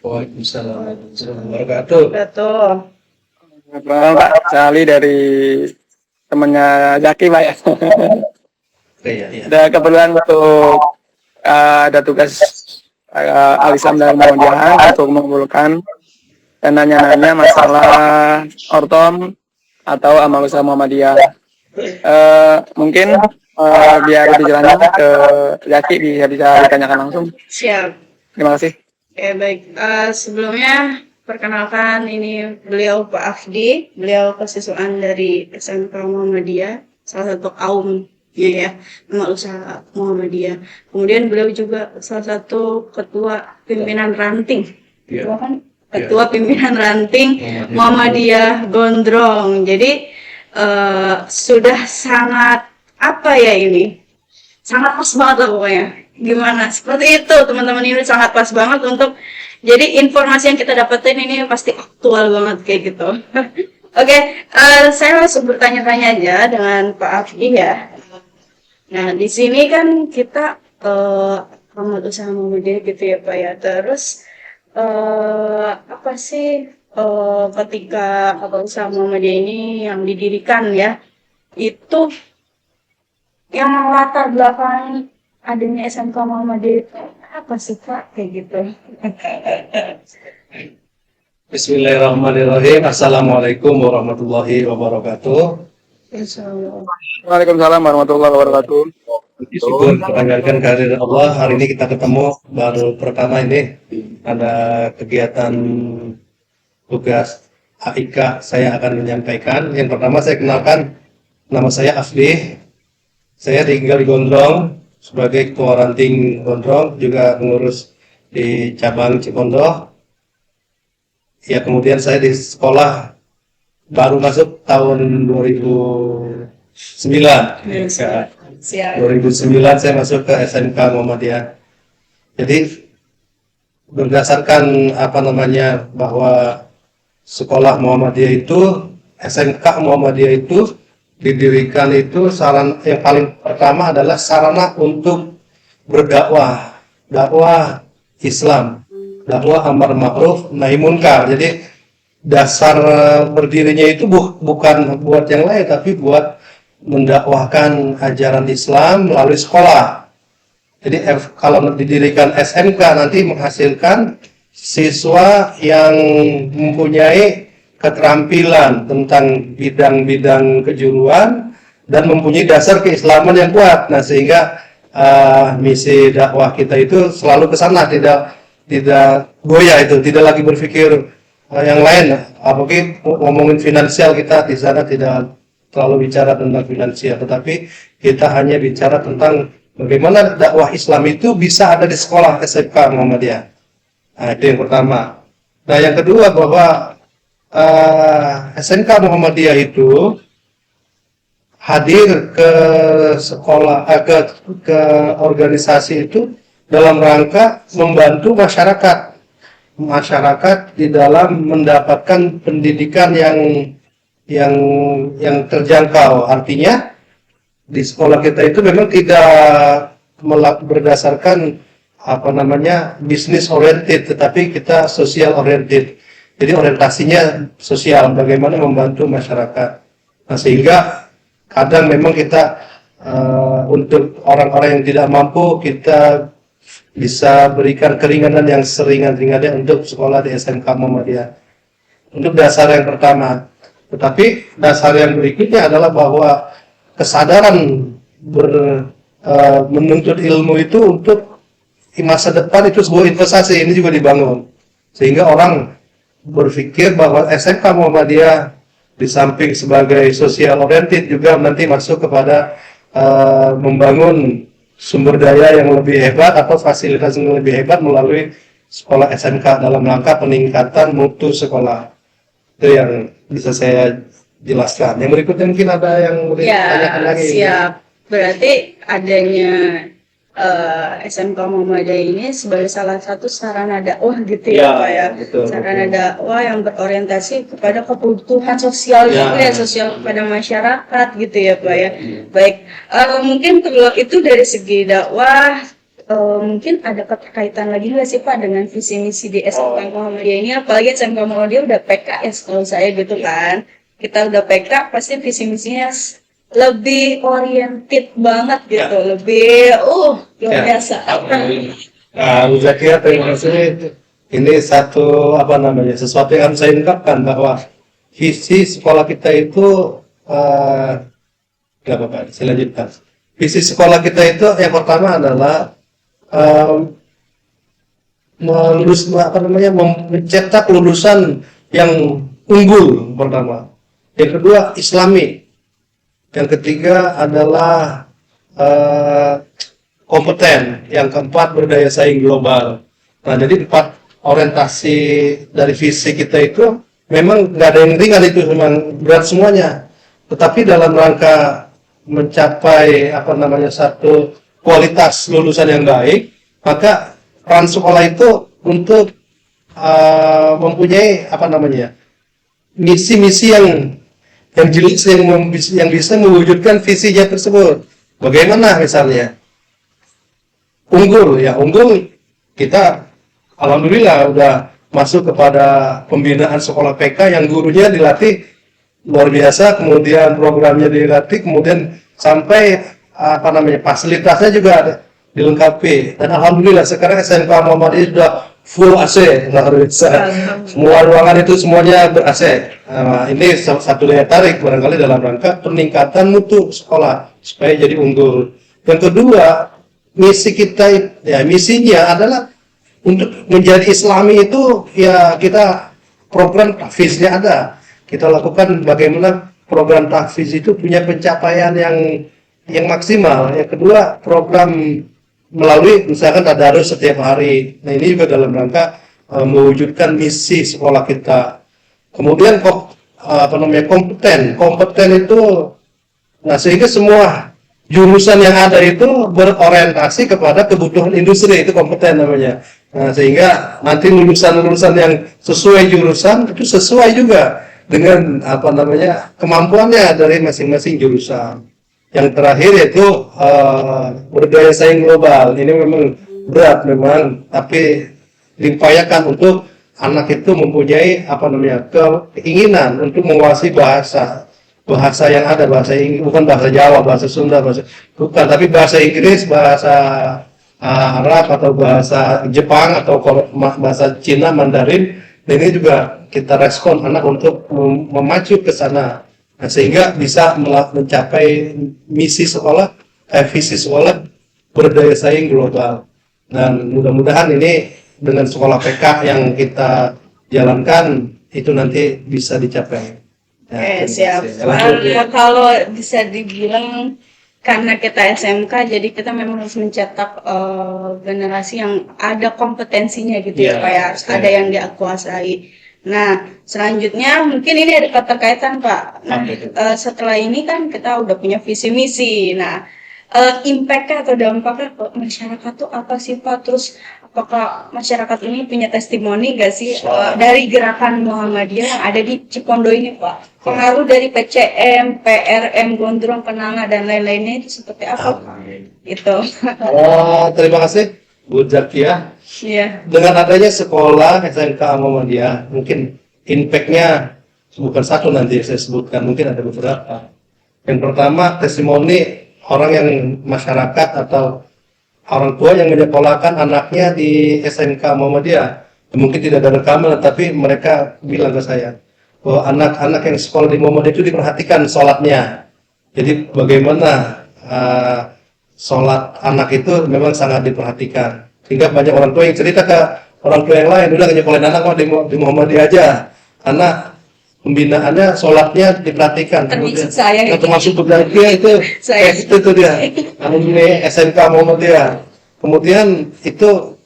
Waalaikumsalam warahmatullahi wabarakatuh. Betul. Pak, saya Ali dari temannya Zaki, Pak ya. Iya, iya. Ada keperluan untuk ada tugas Alisam dan Muhammadiyah untuk mengumpulkan dan nanya-nanya masalah ortom atau amal usaha Muhammadiyah. Mungkin biar lebih jelasnya ke Zaki bisa ditanyakan langsung. Siap. Terima kasih. Oke, baik. Sebelumnya perkenalkan ini beliau Pak Afdi, beliau kesiswaan dari SMK Muhammadiyah, salah satu kaum ya, amal usaha Muhammadiyah. Kemudian beliau juga salah satu ketua pimpinan ranting. Iya. Ketua kan? Ketua pimpinan ranting Muhammadiyah Gondrong. Jadi sudah sangat apa ya ini? Sangat pas banget lah pokoknya. Gimana? Seperti itu teman-teman, ini sangat pas banget untuk jadi informasi yang kita dapetin ini pasti aktual banget kayak gitu. Oke, saya langsung bertanya-tanya aja dengan Pak Afdi ya. Nah, di sini kan kita amal usaha Muhammadiyah gitu ya Pak ya. Terus apa sih ketika amal usaha Muhammadiyah ini yang didirikan ya, itu yang latar belakang adanya SMK Muhammadiyah itu apa sih Pak kayak gitu? Bismillahirrahmanirrahim. Assalamualaikum warahmatullahi wabarakatuh. Insyaallah. Waalaikumsalam warahmatullahi wabarakatuh. Puji syukur panjatkan kehadiran Allah. Hari ini kita ketemu baru pertama ini ada kegiatan tugas AIK. Saya akan menyampaikan. Yang pertama saya kenalkan, nama saya Afdi. Saya tinggal di Gondrong sebagai ketua ranting Gondrong, juga pengurus di cabang Cipondoh. Ya, kemudian saya di sekolah baru masuk tahun 2009. Siap. 2009 saya masuk ke SMK Muhammadiyah. Jadi berdasarkan bahwa sekolah Muhammadiyah itu, SMK Muhammadiyah itu didirikan itu yang paling pertama adalah sarana untuk berdakwah, dakwah Islam, dakwah amar ma'ruf nahi munkar. Jadi dasar berdirinya itu bukan buat yang lain, tapi buat mendakwahkan ajaran Islam melalui sekolah. Jadi kalau didirikan SMK nanti menghasilkan siswa yang mempunyai keterampilan tentang bidang-bidang kejuruan dan mempunyai dasar keislaman yang kuat. Nah, sehingga misi dakwah kita itu selalu ke sana, tidak goyah, itu tidak lagi berpikir yang lain. Apalagi ngomongin finansial, kita di sana tidak terlalu bicara tentang finansial, tetapi kita hanya bicara tentang bagaimana dakwah Islam itu bisa ada di sekolah SMK Muhammadiyah. Nah, itu yang pertama. Nah, yang kedua bahwa SMK Muhammadiyah itu hadir ke sekolah, ke organisasi itu dalam rangka membantu masyarakat di dalam mendapatkan pendidikan yang terjangkau. Artinya di sekolah kita itu memang tidak berdasarkan bisnis oriented, tetapi kita social oriented. Jadi orientasinya sosial, bagaimana membantu masyarakat. Nah, sehingga kadang memang kita untuk orang-orang yang tidak mampu, kita bisa berikan keringanan yang seringan-ringannya untuk sekolah di SMK Muhammadiyah. Untuk dasar yang pertama. Tetapi dasar yang berikutnya adalah bahwa kesadaran menuntut ilmu itu untuk masa depan itu sebuah investasi, ini juga dibangun. Sehingga orang berpikir bahwa SMK Muhammadiyah di samping sebagai social oriented juga nanti masuk kepada membangun sumber daya yang lebih hebat atau fasilitas yang lebih hebat melalui sekolah SMK dalam rangka peningkatan mutu sekolah. Itu yang bisa saya jelaskan. Yang berikutnya mungkin ada yang mau ditanyakan lagi. Siap. Berarti adanya SMK Muhammadiyah ini sebagai salah satu sarana dakwah gitu ya Pak ya. Betul, sarana dakwah yang berorientasi kepada kebutuhan sosial sosial kepada masyarakat gitu ya Pak ya. Baik, mungkin kalau itu dari segi dakwah mungkin ada keterkaitan lagi nggak sih Pak dengan visi misi di SMK Muhammadiyah ini? Apalagi SMK Muhammadiyah udah PKS kalau saya gitu kan. Kita udah PK pasti visi misinya lebih oriented banget gitu, lebih luar biasa. Nah, Bu Zakia, terima kasih. Ini satu sesuatu yang harus saya ungkapkan bahwa visi sekolah kita itu nggak apa-apa, saya lanjutkan. Visi sekolah kita itu yang pertama adalah mencetak lulusan yang unggul pertama. Yang kedua Islami. Yang ketiga adalah kompeten. Yang keempat berdaya saing global. Nah, jadi 4 orientasi dari visi kita itu memang nggak ada yang ringan, itu memang berat semuanya. Tetapi dalam rangka mencapai satu kualitas lulusan yang baik, maka peran sekolah itu untuk mempunyai misi-misi yang jelas yang bisa mewujudkan visinya tersebut. Bagaimana misalnya unggul kita alhamdulillah udah masuk kepada pembinaan sekolah PK yang gurunya dilatih luar biasa, kemudian programnya dilatih, kemudian sampai fasilitasnya juga dilengkapi. Dan alhamdulillah sekarang SMK Muhammadiyah sudah full AC, luar biasa. Semua ruangan itu semuanya ber-AC. Ini satu daya tarik barangkali dalam rangka peningkatan mutu sekolah supaya jadi unggul. Yang kedua, misinya adalah untuk menjadi Islami itu ya kita program tahfiznya ada. Kita lakukan bagaimana program tahfiz itu punya pencapaian yang maksimal. Yang kedua, program melalui misalkan tadarus setiap hari. Nah, ini juga dalam rangka mewujudkan misi sekolah kita. Kemudian kompeten itu, nah sehingga semua jurusan yang ada itu berorientasi kepada kebutuhan industri, itu kompeten namanya. Nah, sehingga nanti lulusan-lulusan yang sesuai jurusan itu sesuai juga dengan kemampuannya dari masing-masing jurusan. Yang terakhir yaitu berdaya saing global. Ini memang berat memang, tapi diupayakan untuk anak itu mempunyai keinginan untuk menguasai bahasa yang ada, bahasa Inggris, bukan bahasa Jawa, bahasa Sunda, tapi bahasa Inggris, bahasa Arab atau bahasa Jepang atau bahasa Cina, Mandarin. Dan ini juga kita respon anak untuk memacu ke sana. Nah, sehingga bisa mencapai visi sekolah berdaya saing global. Dan mudah-mudahan ini dengan sekolah PK yang kita jalankan itu nanti bisa dicapai. Oke, siap. Kalau bisa dibilang karena kita SMK, jadi kita memang harus mencetak generasi yang ada kompetensinya gitu ya Pak ya, harus ada yang dia kuasai. Nah, selanjutnya mungkin ini ada keterkaitan Pak. Nah, setelah ini kan kita udah punya visi misi. Nah, impact-nya atau dampaknya ke masyarakat tuh apa sih Pak? Terus apakah masyarakat ini punya testimoni gak sih dari gerakan Muhammadiyah yang ada di Cipondo ini Pak? Pengaruh dari PCM, PRM, Gondrong, Kenanga dan lain-lainnya itu seperti apa? Itu. Terima kasih Bu Zakia. Iya. Dengan adanya sekolah SMK Muhammadiyah, mungkin impact-nya bukan satu nanti saya sebutkan, mungkin ada beberapa. Yang pertama, testimoni orang yang masyarakat atau orang tua yang menyekolahkan anaknya di SMK Muhammadiyah. Mungkin tidak ada rekaman, tapi mereka bilang ke saya bahwa anak-anak yang sekolah di Muhammadiyah itu diperhatikan sholatnya. Jadi bagaimana sholat anak itu memang sangat diperhatikan. Sehingga banyak orang tua yang cerita ke orang tua yang lain, udah nyekolahin anak di Muhammadiyah aja, karena pembinaannya, sholatnya diperhatikan. Termasuk saya. Termasuk dia itu, itu dia. Alumni SMK Muhammadiyah. Kemudian itu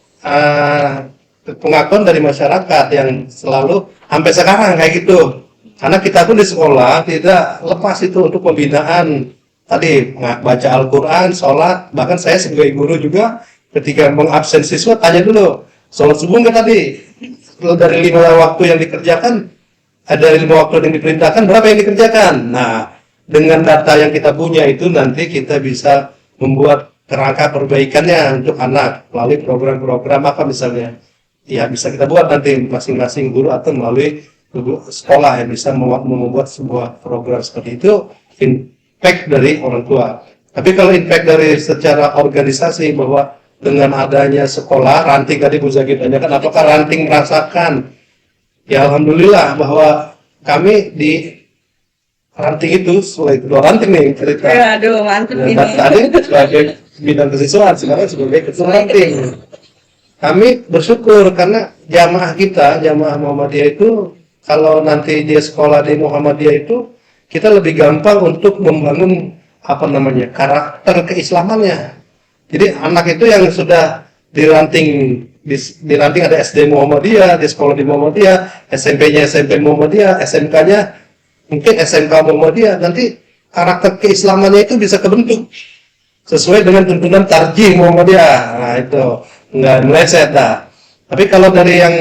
pengakuan dari masyarakat yang selalu sampai sekarang kayak gitu. Karena kita pun di sekolah tidak lepas itu untuk pembinaan tadi baca Al-Quran, sholat. Bahkan saya sebagai guru juga ketika mengabsen siswa tanya dulu, sholat subuh nggak tadi? Dari 5 waktu yang dikerjakan, dari 5 waktu yang diperintahkan, berapa yang dikerjakan? Nah, dengan data yang kita punya itu nanti kita bisa membuat kerangka perbaikannya untuk anak melalui program-program apa misalnya. Ya bisa kita buat nanti masing-masing guru atau melalui sekolah yang bisa membuat sebuah program seperti itu, impact dari orang tua. Tapi kalau impact dari secara organisasi, bahwa dengan adanya sekolah ranting, tadi Bu Zaki tanyakan apakah ranting merasakan, ya alhamdulillah bahwa kami di ranting itu sebagai kedua ranting nih cerita. Aduh, mantep Ya, ini. tadi sebagai bidang kesiswaan, sekarang sebagai ketua ranting. Kami bersyukur karena jamaah kita, jamaah Muhammadiyah itu, kalau nanti dia sekolah di Muhammadiyah itu, kita lebih gampang untuk membangun karakter keislamannya. Jadi anak itu yang sudah diranting ada SD Muhammadiyah, di sekolah di Muhammadiyah, SMP-nya SMP Muhammadiyah, SMK-nya mungkin SMK Muhammadiyah, nanti karakter keislamannya itu bisa kebentuk sesuai dengan tuntunan tarjih Muhammadiyah. Nah itu nggak meleset dah. Tapi kalau dari yang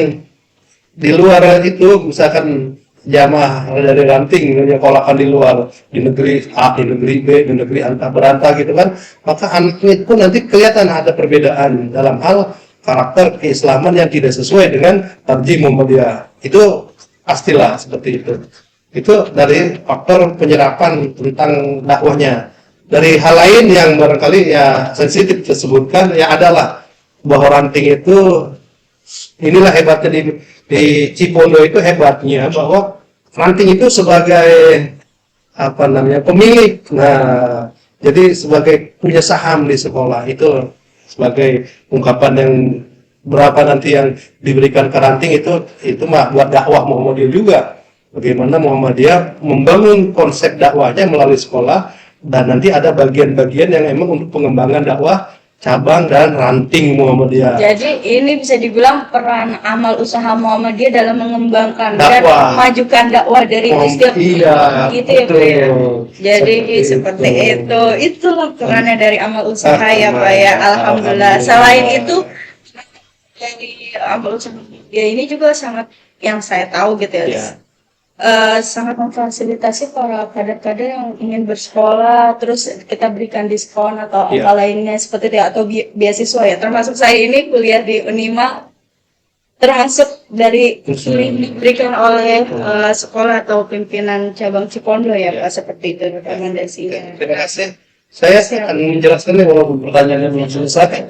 di luar itu, misalkan jamaah dari ranting nyekolahkan di luar, di negeri A, di negeri B, di negeri antah berantah gitu kan, maka anaknya itu nanti kelihatan ada perbedaan dalam hal karakter keislaman yang tidak sesuai dengan tarjih Muhammadiyah. Itu pastilah seperti itu. Itu dari faktor penyerapan tentang dakwahnya. Dari hal lain yang barangkali ya sensitif disebutkan, ya adalah bahwa ranting itu, inilah hebatnya di Cipondo itu, hebatnya bahwa ranting itu sebagai pemilik. Nah, jadi sebagai punya saham di sekolah itu, sebagai ungkapan yang berapa nanti yang diberikan ke ranting itu mah buat dakwah Muhammadiyah juga. Bagaimana Muhammadiyah membangun konsep dakwahnya melalui sekolah, dan nanti ada bagian-bagian yang emang untuk pengembangan dakwah cabang dan ranting Muhammadiyah. Jadi ini bisa dibilang peran amal usaha Muhammadiyah dalam mengembangkan dan Dakwah. memajukan dakwah dari setiap gitu ya Pak ya. Jadi seperti itu. Itulah perannya dari amal usaha ya Pak ya. Alhamdulillah. Selain itu dari amal usaha Muhammadiyah ini juga sangat, yang saya tahu gitu ya. Ya. Sangat memfasilitasi para kader-kader yang ingin bersekolah, terus kita berikan diskon atau apa lainnya seperti itu, atau beasiswa ya. Termasuk saya ini kuliah di Unima, termasuk dari yang diberikan oleh sekolah atau pimpinan cabang Cipondo ya Pak, seperti itu rekomendasinya. Terima kasih. Saya akan menjelaskan nih walaupun pertanyaannya belum selesai.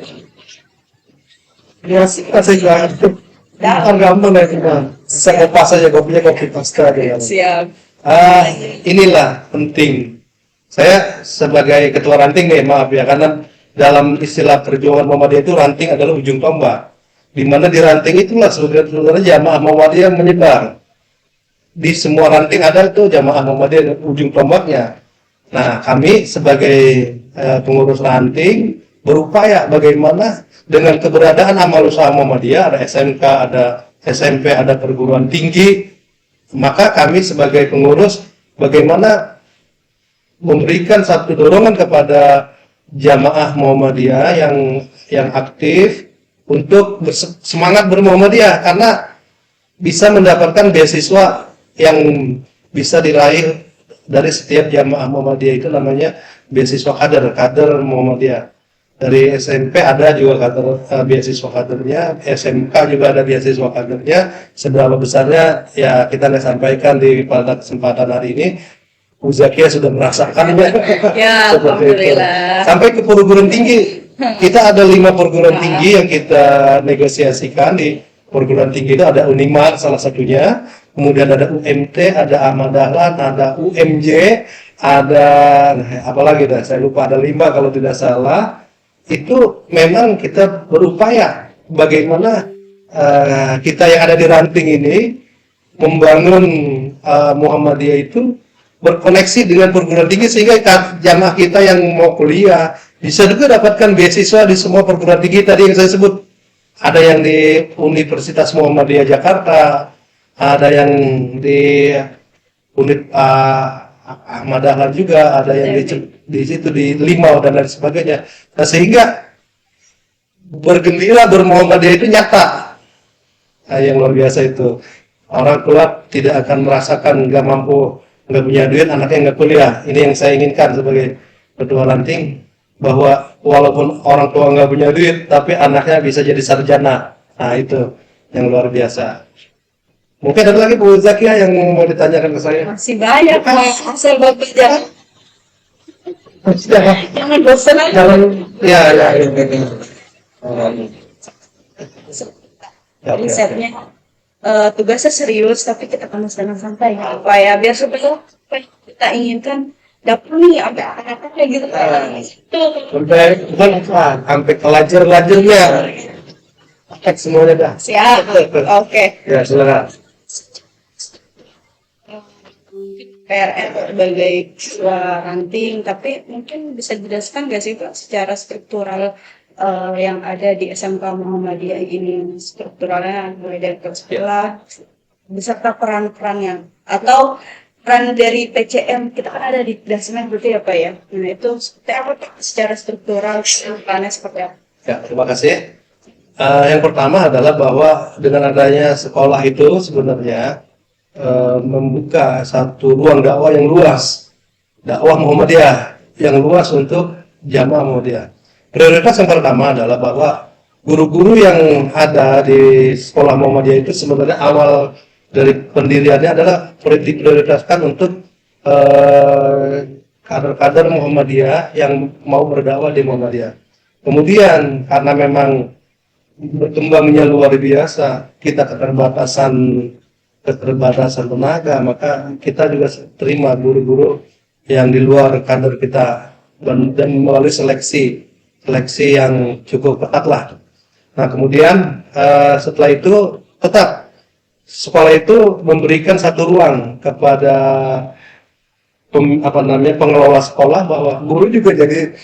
Ya, kasih banget. Kan gampang ya cuma saya kopas aja, kopinya kopi pasta ya. Siap. Inilah penting. Saya sebagai ketua ranting nih, maaf ya, karena dalam istilah perjuangan Muhammadiyah itu ranting adalah ujung tombak. Di mana di ranting itulah sebenarnya jamaah Muhammadiyah menyebar. Di semua ranting ada tuh jamaah Muhammadiyah ujung tombaknya. Nah, kami sebagai pengurus ranting berupaya bagaimana dengan keberadaan amal usaha Muhammadiyah, ada SMK, ada SMP, ada perguruan tinggi, maka kami sebagai pengurus bagaimana memberikan satu dorongan kepada jamaah Muhammadiyah yang aktif untuk semangat bermuhammadiyah, karena bisa mendapatkan beasiswa yang bisa diraih dari setiap jamaah Muhammadiyah, itu namanya beasiswa kader Muhammadiyah. Dari SMP ada juga kader, beasiswa kadernya, SMK juga ada beasiswa kadernya. Seberapa besarnya ya kita nggak sampaikan pada kesempatan hari ini. Bu Zakia sudah merasakannya. Ya, alhamdulillah. Sampai ke perguruan tinggi. Kita ada 5 perguruan tinggi yang kita negosiasikan. Di perguruan tinggi itu ada Unima salah satunya, kemudian ada UMT, ada Ahmad Dahlan, ada UMJ, ada apa lagi dah? Saya lupa, ada 5 kalau tidak salah. Itu memang kita berupaya bagaimana kita yang ada di ranting ini membangun Muhammadiyah itu berkoneksi dengan perguruan tinggi, sehingga jamaah kita yang mau kuliah bisa juga dapatkan beasiswa di semua perguruan tinggi tadi yang saya sebut. Ada yang di Universitas Muhammadiyah Jakarta, ada yang di Ahmad Dahlan juga, ada yang di situ di Limau dan lain sebagainya. Nah, sehingga bergembira bermuhammadiyah itu nyata. Nah, yang luar biasa itu. Orang tua tidak akan merasakan nggak mampu, nggak punya duit, anaknya nggak kuliah. Ini yang saya inginkan sebagai ketua ranting. bahwa walaupun orang tua nggak punya duit, tapi anaknya bisa jadi sarjana. Nah itu yang luar biasa. Mungkin ada lagi Bu Zakia yang mau ditanyakan ke saya. Masih banyak Pak, asal Bapak jangan bosan aja. Jangan, ya. Risetnya tugasnya serius tapi kita kan senang santai apa ya biar seperti apa yang kita inginkan dapur nih apa kayak gitu itu Sampai bukan sampai ke lajer-lajernya. Paket semuanya dah. siap oke. Ya, silakan. PRN sebagai siswa ranting tapi mungkin bisa dijelaskan nggak sih Pak secara struktural yang ada di SMK Muhammadiyah ini strukturalnya mulai dari kelas sekolah beserta peran-perannya atau peran dari PCM kita kan ada di dasmen berarti apa ya nah itu seperti apa Pak? Secara struktural perannya seperti apa? Ya, terima kasih. Yang pertama adalah bahwa dengan adanya sekolah itu sebenarnya membuka satu ruang dakwah yang luas, dakwah Muhammadiyah yang luas untuk jamaah Muhammadiyah. Prioritas yang pertama adalah bahwa guru-guru yang ada di sekolah Muhammadiyah itu sebenarnya awal dari pendiriannya adalah diprioritaskan untuk kader-kader Muhammadiyah yang mau berdakwah di Muhammadiyah. Kemudian karena memang berkembangnya luar biasa, kita keterbatasan tenaga, maka kita juga terima guru-guru yang di luar kader kita dan melalui seleksi yang cukup ketat lah. Nah kemudian setelah itu tetap sekolah itu memberikan satu ruang kepada pengelola sekolah bahwa guru juga jadi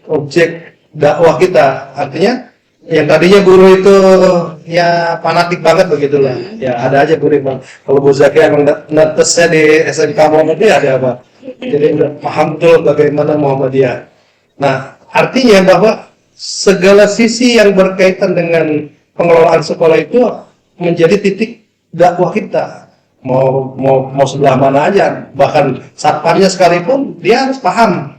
objek dakwah kita. Artinya yang tadinya guru itu ya fanatik banget begitulah. Ya ada aja guru yang kalau Bu Zakia emang netesnya di SMK Muhammadiyah ada apa? Jadi udah paham betul bagaimana Muhammadiyah. Nah artinya bahwa segala sisi yang berkaitan dengan pengelolaan sekolah itu menjadi titik dakwah kita. Mau sebelah mana aja, bahkan satpamnya sekalipun dia harus paham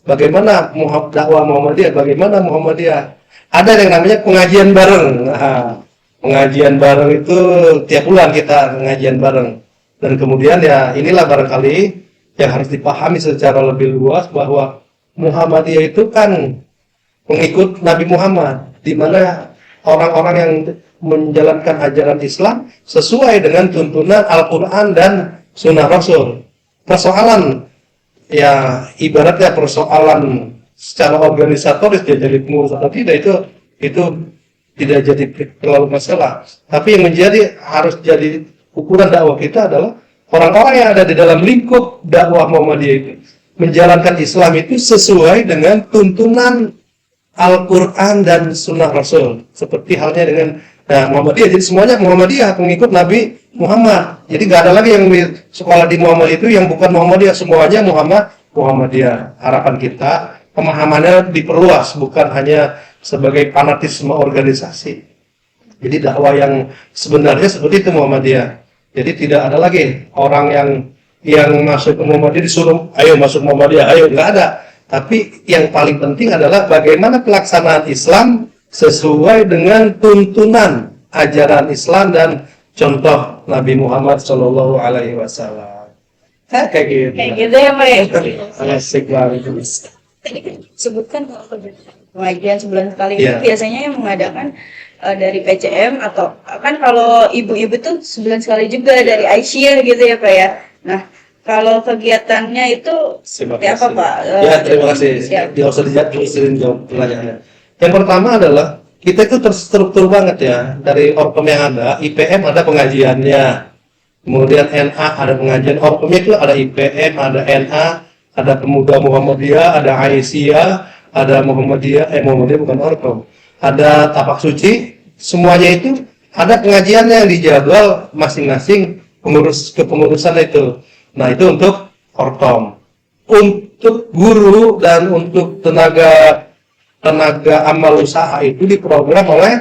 bagaimana dakwah Muhammadiyah, bagaimana Muhammadiyah. Ada yang namanya pengajian bareng. Nah, pengajian bareng itu tiap bulan kita pengajian bareng. Dan kemudian ya inilah barangkali yang harus dipahami secara lebih luas bahwa Muhammadiyah itu kan pengikut Nabi Muhammad, di mana orang-orang yang menjalankan ajaran Islam sesuai dengan tuntunan Al-Quran dan Sunnah Rasul. Persoalan ya ibaratnya persoalan secara organisatoris dia jadi pengurus atau tidak itu tidak jadi terlalu masalah. Tapi yang harus jadi ukuran dakwah kita adalah orang-orang yang ada di dalam lingkup dakwah Muhammadiyah itu menjalankan Islam itu sesuai dengan tuntunan Al-Quran dan Sunnah Rasul. Seperti halnya dengan Muhammadiyah. Jadi semuanya Muhammadiyah, pengikut Nabi Muhammad. Jadi nggak ada lagi yang sekolah di Muhammad itu yang bukan Muhammadiyah. Semuanya Muhammadiyah. Harapan kita pemahamannya diperluas, bukan hanya sebagai fanatisme organisasi. Jadi dakwah yang sebenarnya seperti itu Muhammadiyah. Jadi tidak ada lagi orang yang masuk ke Muhammadiyah disuruh, ayo masuk Muhammadiyah, ayo, nggak ada. Tapi yang paling penting adalah bagaimana pelaksanaan Islam sesuai dengan tuntunan ajaran Islam dan contoh Nabi Muhammad Shallallahu Alaihi Wasallam. Kayak gitu. Kayak gitu ya Pak ya. Asik banget. Tadi kan sebutkan kalau pengajian sebulan sekali Iya. itu biasanya yang mengadakan dari PCM atau kan kalau ibu-ibu tuh sebulan sekali juga dari Aisyah gitu ya Pak ya. Nah kalau kegiatannya itu seperti apa Pak? Ya terima kasih. Siap. Dia usah dijawab pertanyaannya. Yang pertama adalah kita itu terstruktur banget ya. Dari Orkom yang ada, IPM ada pengajiannya. Kemudian NA ada pengajian. Orkomnya itu ada IPM, ada NA, ada Pemuda Muhammadiyah, ada Aisyah, ada Muhammadiyah bukan Orkom. Ada Tapak Suci, semuanya itu ada pengajiannya yang dijadwal masing-masing kepengurusan itu. Nah itu untuk Orkom. Untuk guru dan untuk tenaga amal usaha itu diprogram oleh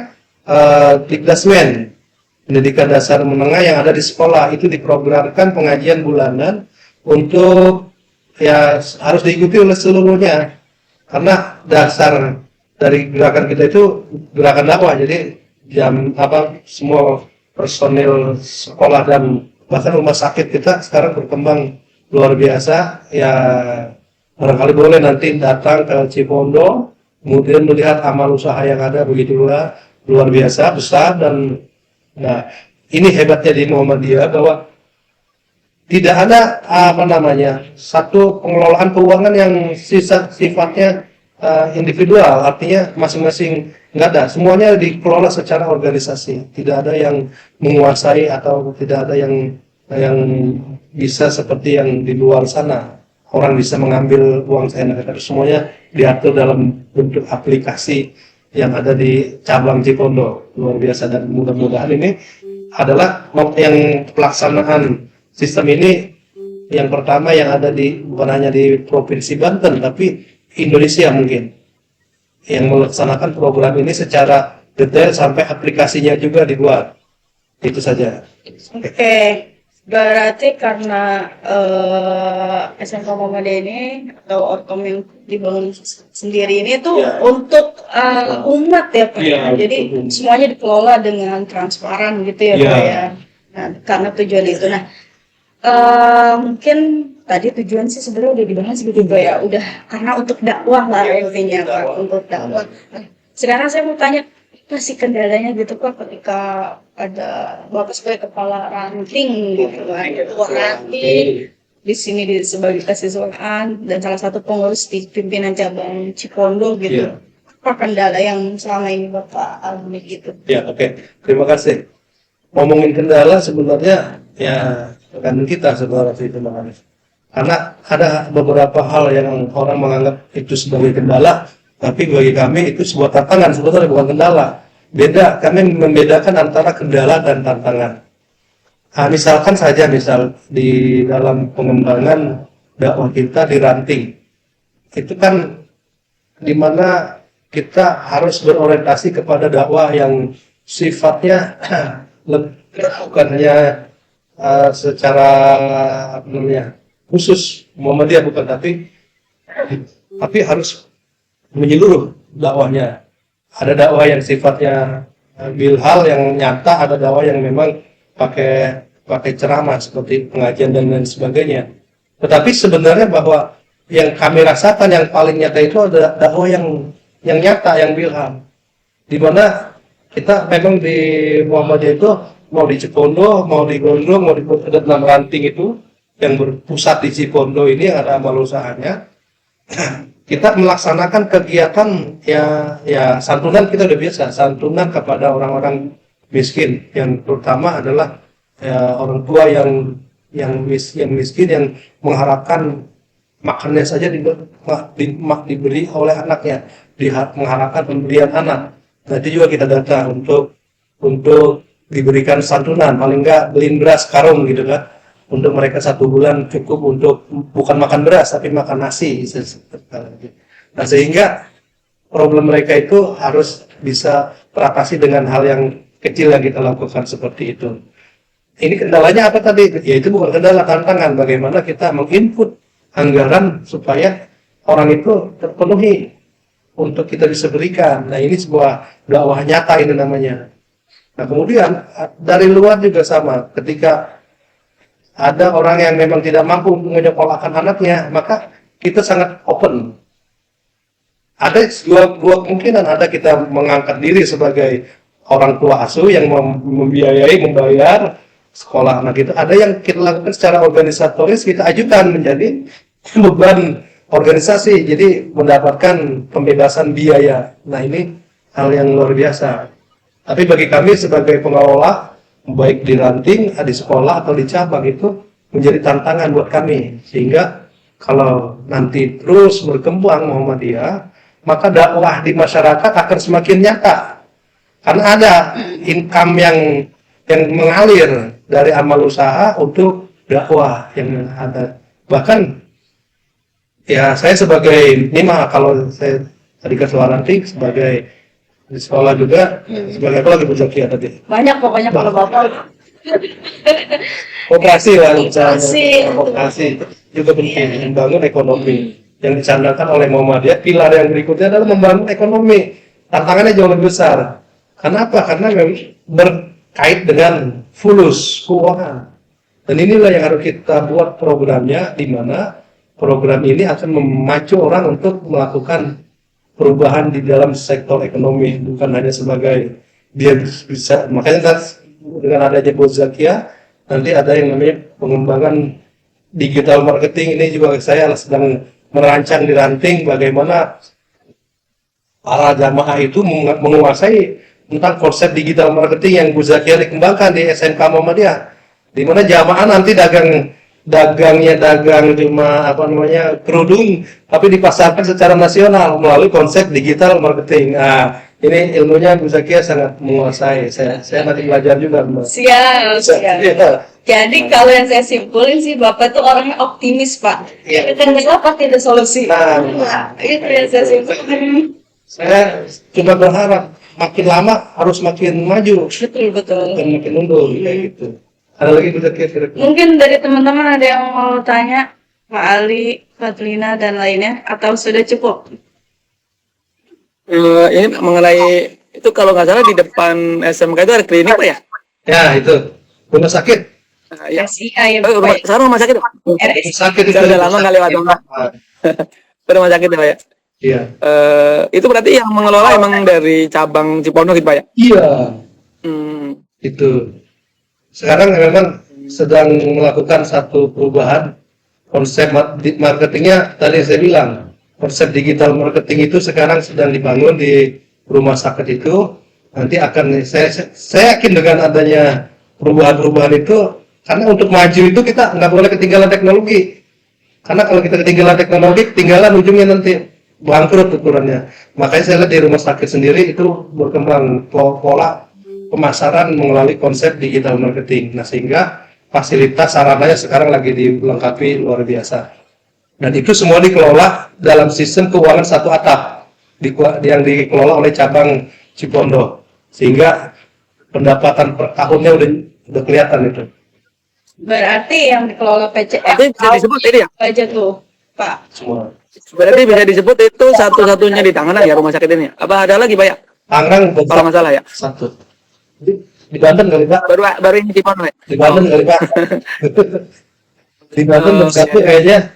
Dikdasmen, pendidikan dasar menengah yang ada di sekolah. Itu diprogramkan pengajian bulanan untuk ya harus diikuti oleh seluruhnya. karena dasar dari gerakan kita itu gerakan dakwah. Jadi semua personil sekolah dan bahkan rumah sakit kita sekarang berkembang luar biasa. Ya barangkali boleh nanti datang ke Cipondo, kemudian melihat amal usaha yang ada begitu luar biasa besar. Dan nah, ini hebatnya di Muhammadiyah bahwa tidak ada satu pengelolaan keuangan yang sifatnya individual, artinya masing-masing nggak ada, semuanya dikelola secara organisasi, tidak ada yang menguasai atau tidak ada yang bisa seperti yang di luar sana, orang bisa mengambil uang seenaknya. Semuanya diatur dalam bentuk aplikasi yang ada di cabang Cipondo, luar biasa. Dan mudah-mudahan ini adalah yang pelaksanaan sistem ini yang pertama yang ada bukan hanya di Provinsi Banten tapi Indonesia mungkin, yang melaksanakan program ini secara detail sampai aplikasinya juga dibuat. Itu saja. Oke, berarti karena SMK Muhammadiyah ini atau Orkom yang dibangun sendiri ini tuh untuk umat ya Pak. Jadi semuanya dikelola dengan transparan gitu ya Pak ya. Nah, karena tujuan itu. Nah, mungkin tadi tujuan sih sebenarnya udah dibahas gitu Pak ya, udah karena untuk dakwah lah intinya Pak, untuk dakwah. Nah, sekarang saya mau tanya apa sih kendalanya gitu Pak ketika ada Bapak sebagai kepala ranting gitu kan, ketua ranting di sini sebagai kesiswaan dan salah satu pengurus di pimpinan cabang Cipondo gitu. Apa kendala yang selama ini Bapak alami gitu? Ya, oke. Terima kasih. Ngomongin kendala sebenarnya ya tergantung kita sebenarnya itu makanya. Karena ada beberapa hal yang orang menganggap itu sebagai kendala, tapi bagi kami itu sebuah tantangan, sebetulnya bukan kendala. Beda, kami membedakan antara kendala dan tantangan. Nah, misalkan saja di dalam pengembangan dakwah kita di ranting, itu kan dimana kita harus berorientasi kepada dakwah yang sifatnya bukan hanya secara khusus Muhammadiyah, bukan, tapi harus menyeluruh dakwahnya. Ada dakwah yang sifatnya bilhal yang nyata, ada dakwah yang memang pakai ceramah seperti pengajian dan lain sebagainya. Tetapi sebenarnya bahwa yang kami rasakan yang paling nyata itu adalah dakwah yang nyata, yang bilhal. Di mana kita memang di Muhammadiyah itu mau di Cipondo, mau di Gondrong, mau di Kota 6 Ranting itu yang berpusat di Cipondo ini ada amal usahanya. Kita melaksanakan kegiatan ya santunan, kita udah biasa santunan kepada orang-orang miskin, yang terutama adalah orang tua yang miskin yang mengharapkan makannya saja diberi oleh anaknya, mengharapkan pemberian anak. Nanti juga kita datang untuk diberikan santunan, paling enggak beliin beras karung gitu kan, untuk mereka 1 bulan cukup untuk bukan makan beras tapi makan nasi. Nah, sehingga problem mereka itu harus bisa teratasi dengan hal yang kecil yang kita lakukan seperti itu. Ini kendalanya apa tadi? Ya itu bukan kendala, tantangan bagaimana kita menginput anggaran supaya orang itu terpenuhi untuk kita bisa berikan. Nah, ini sebuah dakwah nyata ini namanya. Nah, kemudian dari luar juga sama, ketika ada orang yang memang tidak mampu menyekolahkan anaknya, maka kita sangat open. Ada dua kemungkinan, ada kita mengangkat diri sebagai orang tua asuh yang membayar sekolah anak itu. Ada yang kita lakukan secara organisatoris, kita ajukan menjadi beban organisasi, jadi mendapatkan pembebasan biaya. Nah, ini hal yang luar biasa. Tapi bagi kami sebagai pengelola, baik di ranting, di sekolah atau di cabang, itu menjadi tantangan buat kami. Sehingga kalau nanti terus berkembang Muhammadiyah, maka dakwah di masyarakat akan semakin nyata. Karena ada income yang mengalir dari amal usaha untuk dakwah yang ada. Bahkan ya saya sebagai kalau saya tadi ke ranting sebagai di sekolah juga, sebagai apa lagi Bu Zakia tadi? Banyak pokoknya kalau Bapak. Koperasi lah, koperasi juga penting, membangun ekonomi. yang dicanangkan oleh Muhammadiyah. Pilar yang berikutnya adalah membangun ekonomi. Tantangannya jauh lebih besar. Kenapa? Karena memang berkait dengan fulus keuangan. Dan inilah yang harus kita buat programnya, di mana program ini akan memacu orang untuk melakukan perubahan di dalam sektor ekonomi, bukan hanya sebagai dia bisa. Makanya kan dengan adanya Bozakia nanti ada yang namanya pengembangan digital marketing. Ini juga saya sedang merancang di ranting bagaimana para jamaah itu menguasai tentang konsep digital marketing yang Bozakia dikembangkan di SMK Muhammadiyah, di mana jamaah nanti dagangnya dagang cuma kerudung, tapi dipasarkan secara nasional melalui konsep digital marketing. Nah, ini ilmunya Bu Zakia sangat menguasai. Saya nanti belajar juga, Mbak. Siap. Iya. Jadi kalau yang saya simpulin sih Bapak tuh orangnya optimis, Pak. Iya. Kendala pasti ada solusi. Nah, Itu yang saya simpulin. saya cuma berharap makin lama harus makin maju, Betul. bukan makin mundur kayak gitu. Ada lagi Bu Zakia kira-kira? Mungkin dari teman-teman ada yang mau tanya Pak Ali, Fatlina dan lainnya, atau sudah cukup? Ini mengenai itu kalau nggak salah di depan SMK itu ada klinik Pak ya? Ya, itu rumah sakit. Nah, ya. SIA ya Rumah, Pak. sekarang rumah sakit Pak? RSI. Rumah sakit itu Saya udah lama nggak lewat rumah. Rumah sakit ya Pak ya? Iya. Itu berarti yang mengelola emang dari cabang Cipondoh gitu Pak ya? Iya. Hmm. Itu. Sekarang memang sedang melakukan satu perubahan konsep marketingnya. Tadi saya bilang konsep digital marketing itu sekarang sedang dibangun di rumah sakit itu. Nanti akan saya yakin dengan adanya perubahan-perubahan itu, karena untuk maju itu kita nggak boleh ketinggalan teknologi. Karena kalau kita ketinggalan teknologi, ketinggalan ujungnya nanti bangkrut ukurannya. Makanya saya lihat di rumah sakit sendiri itu berkembang pola pemasaran melalui konsep digital marketing. Nah, sehingga fasilitas sarananya sekarang lagi dilengkapi luar biasa. Dan itu semua dikelola dalam sistem keuangan satu atap yang dikelola oleh cabang Cipondoh. Sehingga pendapatan per tahunnya udah kelihatan itu. Berarti yang dikelola PCM Berarti bisa disebut ini ya? aja tuh, Pak. Semua. Berarti bisa disebut itu satu-satunya di Tangerang ya rumah sakit ini? Apa ada lagi Pak ya? Tangerang Kalau nggak salah ya? satu. Di Banten kali Pak? Baru ini Cipondoh ya? Di Banten kali Pak? Di Banten baru satu kayaknya.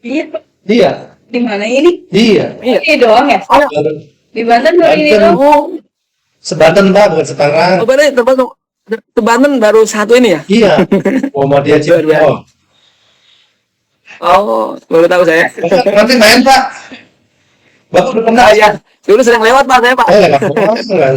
Iya, Pak. Iya. Di mana ini? Iya. Ini doang ya? Di Banten baru ini Banten. doang. Sebanten Pak, bukan Setangerang. Oh, berarti termasuk Banten baru satu ini ya? Iya. Muhammadiyah Cipondoh. Oh, baru tahu saya. Nanti main Pak. Bapak udah pernah Ya, dulu sering lewat Pak saya Pak. nggak pernah.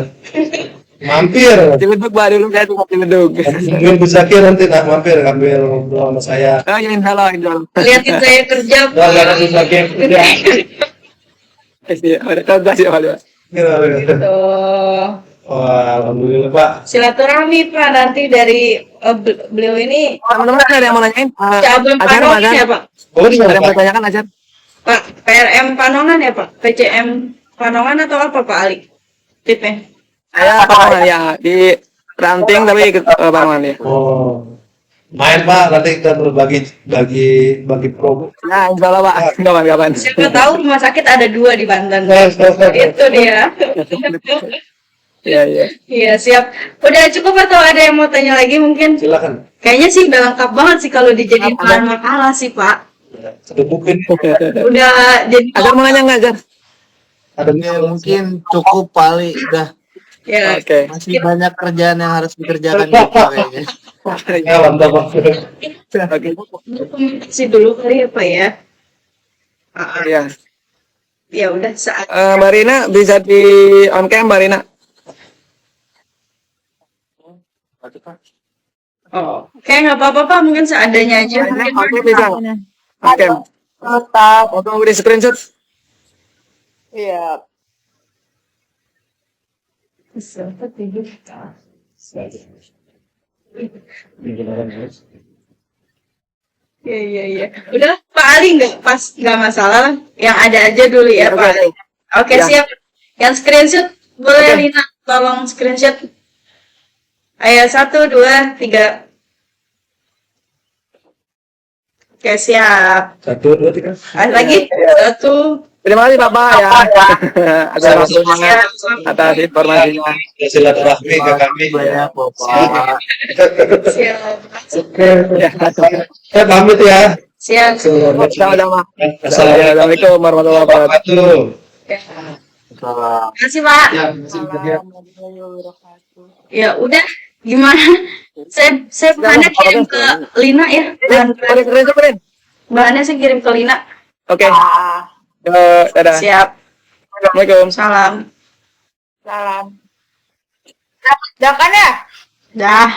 Mampir. Ciledug Pak, dulu saya tuh Ciledug. Mungkin bisa kira nanti mampir ngambil ngobrol sama saya. Oh ya insya Allah, insya Allah. Lihatin saya kerja, Nggak ada bisa kerja. Iya, ada contoh sih Pak. Tuh. Wah, alhamdulillah Pak. Silaturahmi Pak, nanti dari beliau ini Teman-teman ada yang mau nanyain? cabang Ajar, Panongan Ajar. ya Pak? Oh, di Ada yang mana mau Pak? tanyakan Ajar? Pak, PRM Panongan ya Pak? PCM Panongan atau apa Pak Ali? Tipnya? Saya Panongan ya, di ranting tapi ikut Panongan ya. Oh, main Pak. Nanti kita bagi program. Nah, insya Allah Pak, kapan-kapan. Siapa tahu rumah sakit ada 2 di Banten. Itu dia. Iya, iya. Iya siap. Udah cukup atau ada yang mau tanya lagi mungkin? Silakan. Kayaknya sih udah lengkap banget sih kalau dijadiin bahan makalah sih Pak. Satu buku ini. Udah jadi Ajar mau nanya nggak Ajar? Ada Ya, mungkin cukup paling udah ya. Oke. masih banyak kerjaan yang harus dikerjakan gitu kayaknya. ya mantap Pak. Oke. Komunikasi dulu kali ya Pak ya. Iya. Ya udah saat Mbak Rina bisa di on cam Mbak Rina. oh, oke nggak apa-apa Pak, mungkin seadanya aja. Oke bisa. Oke. Foto di screenshot. Iya. Iya. Udah Pak Ali nggak masalah lah. Yang ada aja dulu ya Pak Ali. Oke Ya. siap. Yang screenshot boleh Oke. Lina tolong screenshot. Ayo 1, 2, 3. Oke, siap. 1, 2, 3. Ada lagi? 1. Terima kasih Bapak ya atas waktunya, atas informasinya. Silaturahmi ke kami. Banyak Bapak. Siap. Oke. Ya, Saya pamit ya. Siap. sama-sama. Assalamualaikum Assalamualaikum warahmatullahi wabarakatuh. warahmatullahi wabarakatuh. Salam. Terima kasih, Pak. Ya, terima kasih. Ya udah, gimana? Saya bahannya kirim ke Lina ya. Bahannya saya kirim ke Lina. Oke. Dadah. Siap. Assalamualaikum. Salam. Salam. Dah kan ya? Dah.